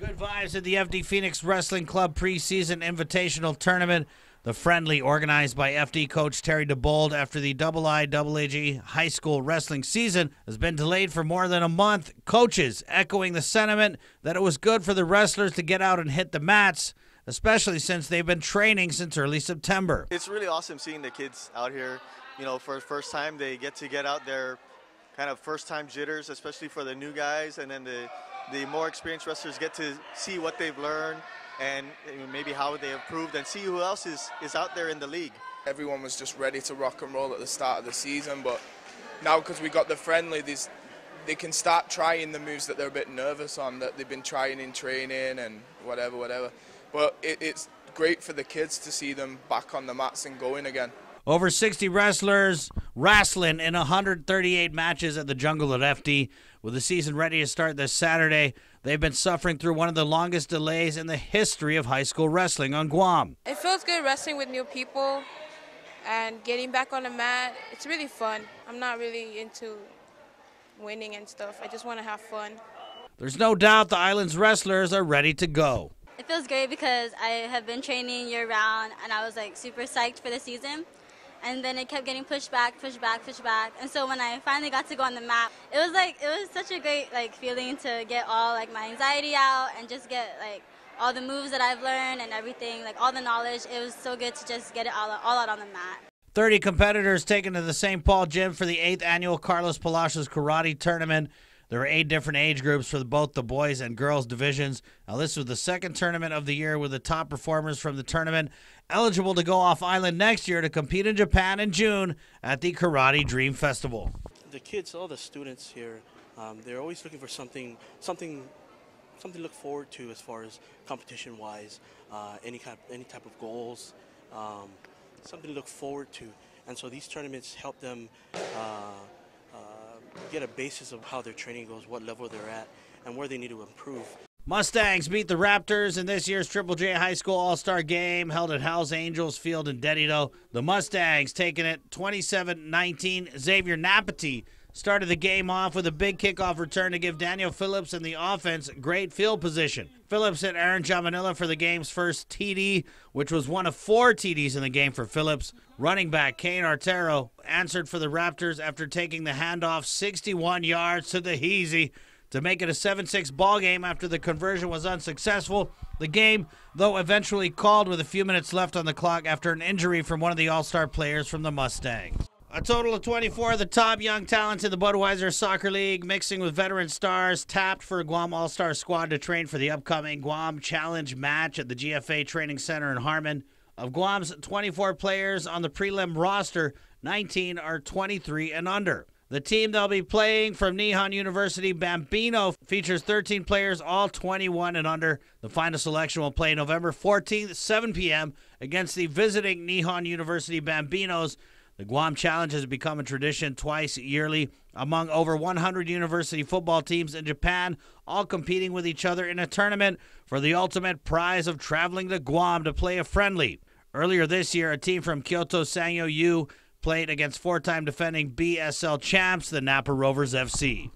Good vibes at the FD Phoenix Wrestling Club preseason invitational tournament. The friendly, organized by FD coach Terry Debold after the IIAAG high school wrestling season, has been delayed for more than a month. Coaches echoing the sentiment that it was good for the wrestlers to get out and hit the mats, especially since they've been training since early September. It's really awesome seeing the kids out here. You know, for the first time, they get out their kind of first-time jitters, especially for the new guys, and then the more experienced wrestlers get to see what they've learned and maybe how they improved and see who else is out there in the league. Everyone was just ready to rock and roll at the start of the season, but now because we got the friendly, they can start trying the moves that they're a bit nervous on, that they've been trying in training and whatever. But it's great for the kids to see them back on the mats and going again. Over 60 wrestlers wrestling in 138 matches at the Jungle at FD. With the season ready to start this Saturday, they've been suffering through one of the longest delays in the history of high school wrestling on Guam. It feels good wrestling with new people and getting back on the mat. It's really fun. I'm not really into winning and stuff. I just want to have fun. There's no doubt the island's wrestlers are ready to go. It feels great because I have been training year-round, and I was super psyched for the season. And then it kept getting pushed back. And so when I finally got to go on the mat, it was such a great feeling to get all my anxiety out and just get all the moves that I've learned and everything, all the knowledge. It was so good to just get it all out on the mat. 30 competitors taken to the St. Paul gym for the 8th annual Carlos Palacios Karate Tournament. There were 8 different age groups for both the boys and girls divisions. Now, this was the second tournament of the year with the top performers from the tournament eligible to go off island next year to compete in Japan in June at the Karate Dream Festival. The kids, all the students here, they're always looking for something to look forward to as far as competition-wise, any type of goals, something to look forward to. And so these tournaments help them get a basis of how their training goes, what level they're at, and where they need to improve. Mustangs beat the Raptors in this year's Triple J High School All-Star Game held at Hell's Angels Field in Dedido. The Mustangs taking it 27-19. Xavier Napati started the game off with a big kickoff return to give Daniel Phillips and the offense great field position. Phillips hit Aaron Jamanilla for the game's first TD, which was one of 4 TDs in the game for Phillips. Running back Kane Artero answered for the Raptors after taking the handoff 61 yards to the Heezy to make it a 7-6 ball game after the conversion was unsuccessful. The game, though, eventually called with a few minutes left on the clock after an injury from one of the all-star players from the Mustangs. A total of 24 of the top young talents in the Budweiser Soccer League, mixing with veteran stars, tapped for a Guam All-Star squad to train for the upcoming Guam Challenge match at the GFA Training Center in Harmon. Of Guam's 24 players on the prelim roster, 19 are 23 and under. The team they'll be playing from Nihon University Bambino features 13 players, all 21 and under. The final selection will play November 14th, 7 p.m. against the visiting Nihon University Bambinos. The Guam Challenge has become a tradition twice yearly among over 100 university football teams in Japan, all competing with each other in a tournament for the ultimate prize of traveling to Guam to play a friendly. Earlier this year, a team from Kyoto Sangyo U played against 4-time defending BSL champs, the Napa Rovers FC.